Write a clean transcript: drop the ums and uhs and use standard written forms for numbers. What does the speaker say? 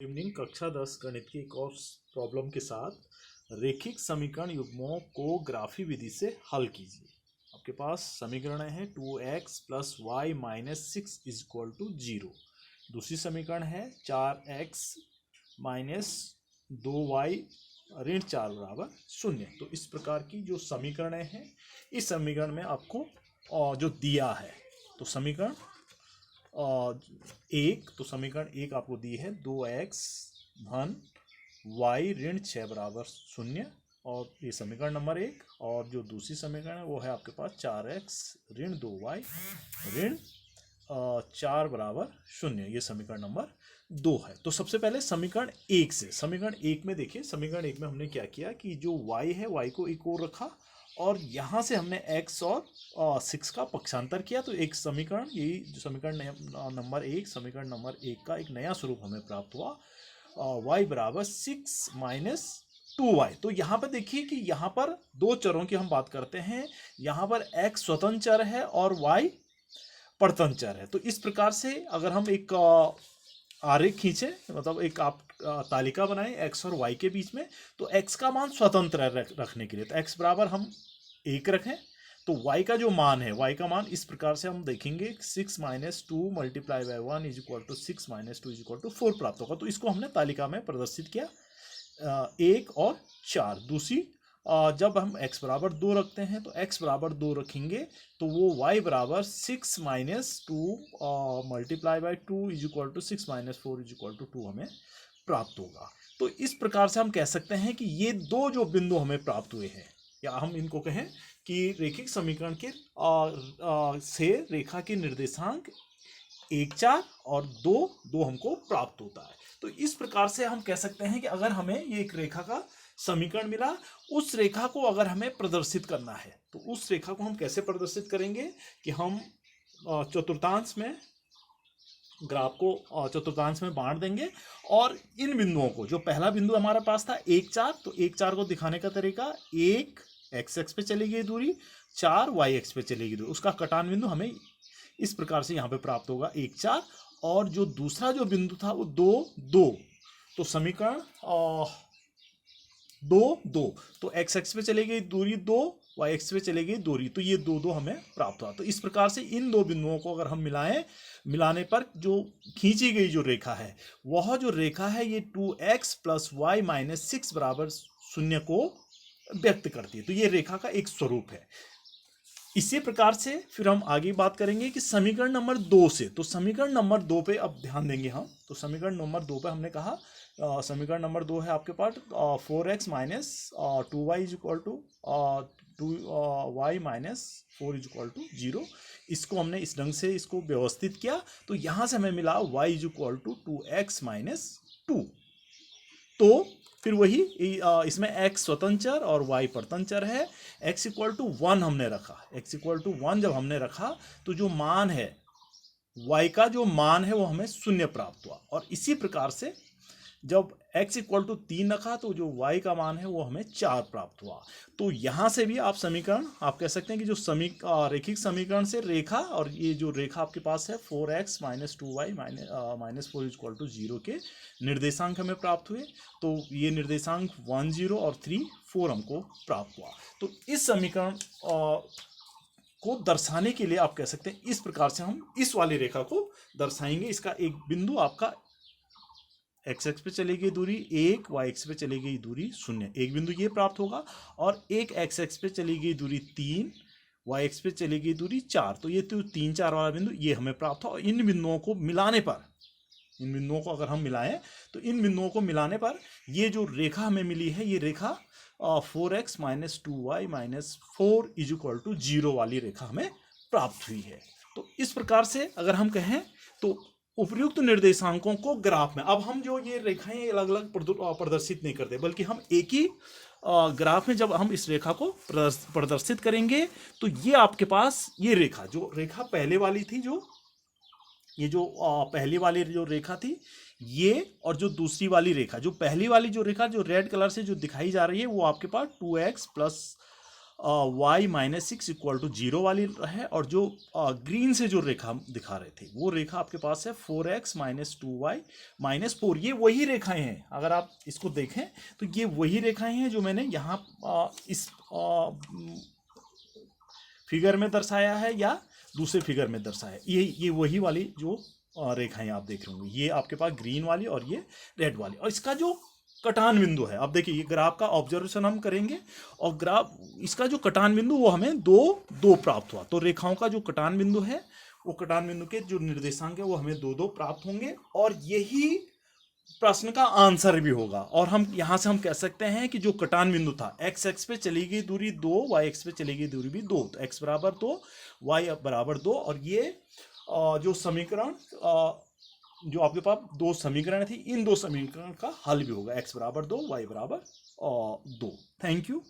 Evening कक्षा 10 गणित की एक और प्रॉब्लम के साथ रेखिक समीकरण युग्मों को ग्राफी विधि से हल कीजिए। आपके पास समीकरण है 2x plus y minus 6 is equal to 0। दूसरी समीकरण है 4x माइनस 2y ऋण 4 बराबर 0। तो इस प्रकार की जो समीकरण है, इस समीकरण में आपको जो दिया है, तो समीकरण समीकरण एक आपको दी है 2x धन y ऋण 6 बराबर 0, और ये समीकरण नंबर एक। और जो दूसरी समीकरण है वो है आपके पास 4x ऋण 2y ऋण 4 बराबर 0, ये समीकरण नंबर 2 है। तो सबसे पहले समीकरण एक से, समीकरण एक में देखिए, समीकरण एक में हमने क्या किया कि जो y है y को एक ओर रखा और यहाँ से हमने x और 6 का पक्षांतर किया। तो एक समीकरण, यही जो समीकरण नंबर एक, समीकरण नंबर एक का एक नया स्वरूप हमें प्राप्त हुआ, y बराबर 6 माइनस 2y। तो यहाँ पर देखिए कि यहाँ पर दो चरों की हम बात करते हैं, यहाँ पर x स्वतंत्र चर है और y परतंत्र चर है। तो इस प्रकार से अगर हम एक आरेख खींचे, मतलब एक आप तालिका बनाएं x और y के बीच में, तो x का मान स्वतंत्र रखने के लिए तो x बराबर हम 1 रखें, तो y का जो मान है, y का मान इस प्रकार से हम देखेंगे 6 minus 2 multiply by 1 is equal to 6 minus 2 is equal to 4 प्राप्त होगा। तो इसको हमने तालिका में प्रदर्शित किया 1 और 4। दूसरी जब हम x बराबर 2 रखते हैं तो x बराबर 2 रखेंगे तो वो y बराबर 6 minus 2 multiply by 2 is equal to 6 minus 4 is equal to 2 हमें प्राप्त होगा। तो इस प्रकार से हम कह सकते हैं कि ये दो जो बिंदु हमें प्राप्त हुए हैं, या हम इनको कहें कि रेखिक समीकरण के से रेखा के निर्देशांक 1 4 और 2 हमको प्राप्त होता है। तो इस प्रकार से हम कह सकते हैं कि अगर हमें ये एक रेखा का समीकरण मिला, उस रेखा को अगर हमें प्रदर्शित करना है तो उस रेखा को हम कैसे प्रदर्शित करेंगे कि हम चतुर्थांश में, ग्राफ को चतुर्थांश में बांट देंगे और इन बिंदुओं को, जो पहला बिंदु हमारे पास था 1 4, तो 1 4 को दिखाने का तरीका 1 x x पे चली गई दूरी, 4 y x पे चलेगी दूरी, उसका कटान बिंदु हमें इस प्रकार से यहाँ पे प्राप्त होगा 1 4। और जो दूसरा जो बिंदु था वो 2 2, तो समीकरण 2 2, तो x x पे चली गई दूरी 2, y x पे चली गई दूरी, तो ये 2 2 हमें प्राप्त हुआ। तो इस प्रकार से इन दो बिंदुओं को अगर हम मिलाने पर जो खींची गई जो रेखा है, वह जो रेखा है ये 2x प्लस वाई माइनस 6 बराबर 0 को व्यक्त करती है। तो ये रेखा का एक स्वरूप है। इसी प्रकार से फिर हम आगे बात करेंगे कि समीकरण नंबर 2 से, तो समीकरण नंबर 2 पे अब ध्यान देंगे हम। तो समीकरण नंबर 2 पे हमने कहा, समीकरण नंबर 2 है आपके पास 4x minus 2y is equal to 2y minus 4 is equal to 0। इसको हमने इस ढंग से इसको व्यवस्थित किया, तो यहां से हमें मिला y is equal to 2x minus 2। तो फिर वही इसमें x स्वतंत्र चर और y परतंत्र चर है। x इक्वल टू 1 हमने रखा, x इक्वल टू 1 जब हमने रखा तो जो मान है y का, जो मान है वो हमें 0 प्राप्त हुआ। और इसी प्रकार से जब x इक्वल टू 3 रखा तो जो y का मान है वो हमें 4 प्राप्त हुआ। तो यहां से भी आप समीकरण आप कह सकते हैं कि जो रेखिक समीकरण से रेखा, और ये जो रेखा आपके पास है 4x minus 2y minus 4 equal to 0 के निर्देशांक हमें प्राप्त हुए। तो ये निर्देशांक 1 0 और 3 4 हमको प्राप्त हुआ। तो इस समीकरण को दर्शाने के लिए आप कह सकते हैं इस प्रकार से हम इस वाली रेखा को दर्शाएंगे। इसका एक बिंदु आपका x x पे चली गई दूरी 1, y x पे चली गई दूरी 0, एक बिंदु ये प्राप्त होगा। और एक x x पे चली गई दूरी 3, y x पे चली गई दूरी 4, तो ये तो 3 4 वाला बिंदु ये हमें प्राप्त हो। और इन बिंदुओं को मिलाने पर, इन बिंदुओं को अगर हम मिलाएं तो इन बिंदुओं को मिलाने पर ये जो रेखा हमें मिली है, ये रेखा 4x minus 2y minus 4 is equal to 0 वाली रेखा हमें प्राप्त हुई है। तो इस प्रकार से अगर हम कहें तो उपयुक्त निर्देशांकों को ग्राफ में, अब हम जो ये रेखाएं अलग अलग प्रदर्शित नहीं करते, बल्कि हम एक ही ग्राफ में जब हम इस रेखा को प्रदर्शित करेंगे तो ये आपके पास ये रेखा, जो रेखा पहले वाली थी, जो ये जो पहली वाली जो रेखा थी ये, और जो दूसरी वाली रेखा, जो पहली वाली जो रेखा जो रेड कलर से जो दिखाई जा रही है, वो आपके पास 2x plus y minus six equal to zero वाली है, और जो ग्रीन से जो रेखा हम दिखा रहे थे वो रेखा आपके पास है 4x माइनस 2y माइनस 4। ये वही रेखाएं हैं, अगर आप इसको देखें तो ये वही रेखाएं हैं जो मैंने यहाँ इस फिगर में दर्शाया है या दूसरे फिगर में दर्शाया है। ये वही वाली जो रेखाएं आप देख रहे होंगे, ये आपके पास ग्रीन वाली और ये रेड वाली। और इसका जो कटान बिंदु है, आप देखिए ये ग्राफ का ऑब्जर्वेशन हम करेंगे और ग्राफ इसका जो कटान बिंदु वो हमें दो प्राप्त हुआ। तो रेखाओं का जो कटान बिंदु है वो कटान बिंदु के जो निर्देशांक है वो हमें दो प्राप्त होंगे, और यही प्रश्न का आंसर भी होगा। और हम यहां से हम कह सकते हैं कि जो कटान बिंदु था एक्स एक्स पे चली गई दूरी 2, वाई एक्स पे चली गई दूरी भी 2, तो एक्स बराबर 2 वाई बराबर 2। और ये जो समीकरण जो आपके पास दो समीकरण थी, इन दो समीकरण का हल भी होगा, एक्स बराबर 2 वाई बराबर 2। Thank you.